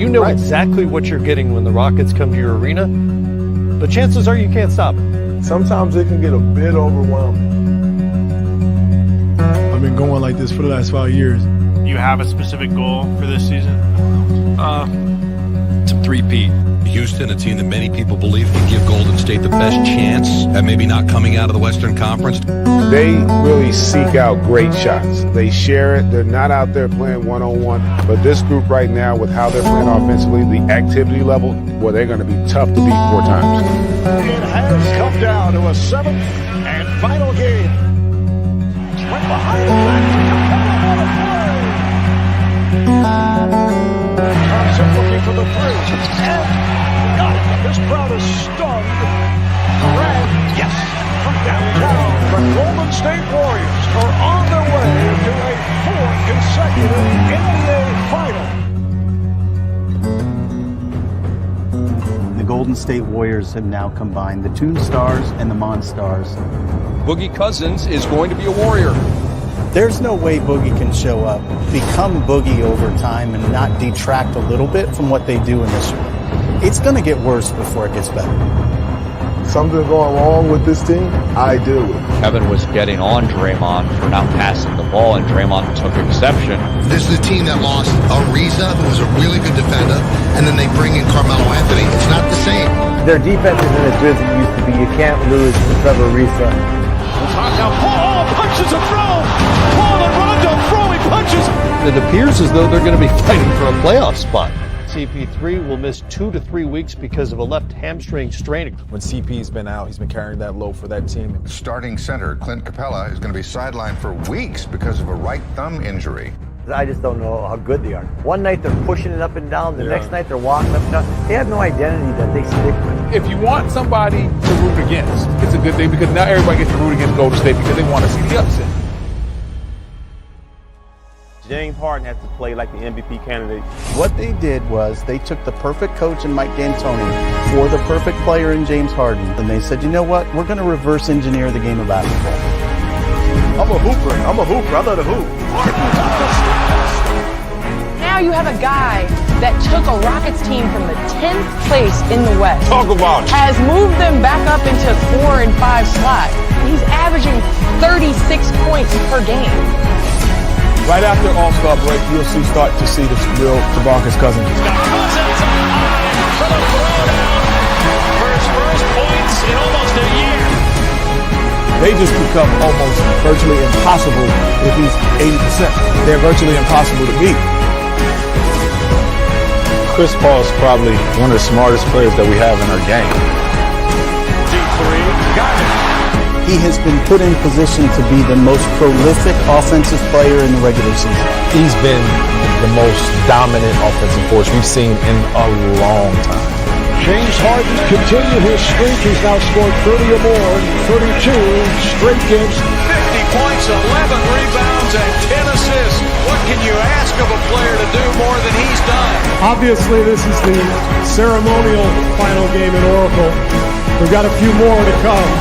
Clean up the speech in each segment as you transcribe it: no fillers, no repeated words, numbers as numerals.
You know exactly what you're getting when the Rockets come to your arena, but chances are you can't stop it. Sometimes it can get a bit overwhelming. I've been going like this for the last 5 years. You have a specific goal for this season? To three-peat. Houston, a team that many people believe can give Golden State the best chance at maybe not coming out of the Western Conference. They really seek out great shots. They share it. They're not out there playing one-on-one. But this group right now, with how they're playing offensively, the activity level, well, they're going to be tough to beat 4 times. It has come down to a 7th and final game. Went behind the back to Thompson looking for the 3. And got it. This crowd is stunned. Durant, yes, from downtown. The Golden State Warriors are on their way to a 4th consecutive NBA final. The Golden State Warriors have now combined the Toonstars and the Monstars. Boogie Cousins is going to be a Warrior. There's no way Boogie can show up, become Boogie over time, and not detract a little bit from what they do initially. It's going to get worse before it gets better. Something going wrong with this team? I do. Kevin was getting on Draymond for not passing the ball, and Draymond took exception. This is a team that lost Ariza, who was a really good defender, and then they bring in Carmelo Anthony. It's not the same. Their defense isn't as good as it used to be. You can't lose to Trevor Ariza. Now Paul punches a throw. Paul and Rondo throwing punches. It appears as though they're going to be fighting for a playoff spot. CP3 will miss 2 to 3 weeks because of a left hamstring strain. When CP's been out, he's been carrying that load for that team. Starting center Clint Capella is going to be sidelined for weeks because of a right thumb injury. I just don't know how good they are. One night they're pushing it up and down, the next night they're walking up and down. They have no identity that they stick with. If you want somebody to root against, it's a good thing because now everybody gets to root against Golden State because they want to see the upset. James Harden has to play like the MVP candidate. What they did was they took the perfect coach in Mike D'Antoni for the perfect player in James Harden, and they said, you know what, we're going to reverse engineer the game of basketball. I'm a hooper. I love to hoop. Now you have a guy that took a Rockets team from the 10th place in the West. Talk about it. Has moved them back up into 4 and 5 slot. He's averaging 36 points per game. Right after All-Star break, you'll start to see the real DeMarcus Cousins. Cousins for the throwdown for his first points in almost a year. They just become almost virtually impossible if he's 80%. They're virtually impossible to beat. Chris Paul is probably one of the smartest players that we have in our game. Deep 3, got it. He has been put in position to be the most prolific offensive player in the regular season. He's been the most dominant offensive force we've seen in a long time. James Harden continued his streak. He's now scored 30 or more, 32 straight games. 50 points, 11 rebounds, and 10 assists. What can you ask of a player to do more than he's done? Obviously, this is the ceremonial final game in Oracle. We've got a few more to come.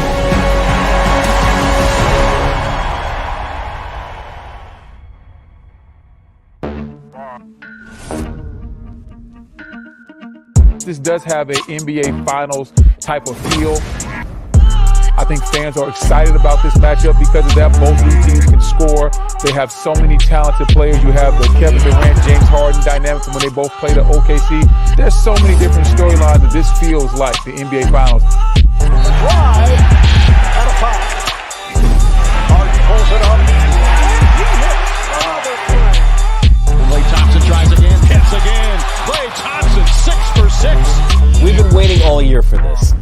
This does have an NBA Finals type of feel. I think fans are excited about this matchup because of that. Both these teams can score. They have so many talented players. You have the Kevin Durant, James Harden dynamic from when they both played at OKC. There's so many different storylines that this feels like the NBA Finals. Drive and a foul. Harden pulls it up. Klay Thompson tries again, hits again. Klay Thompson 6 for 6. We've been waiting all year for this.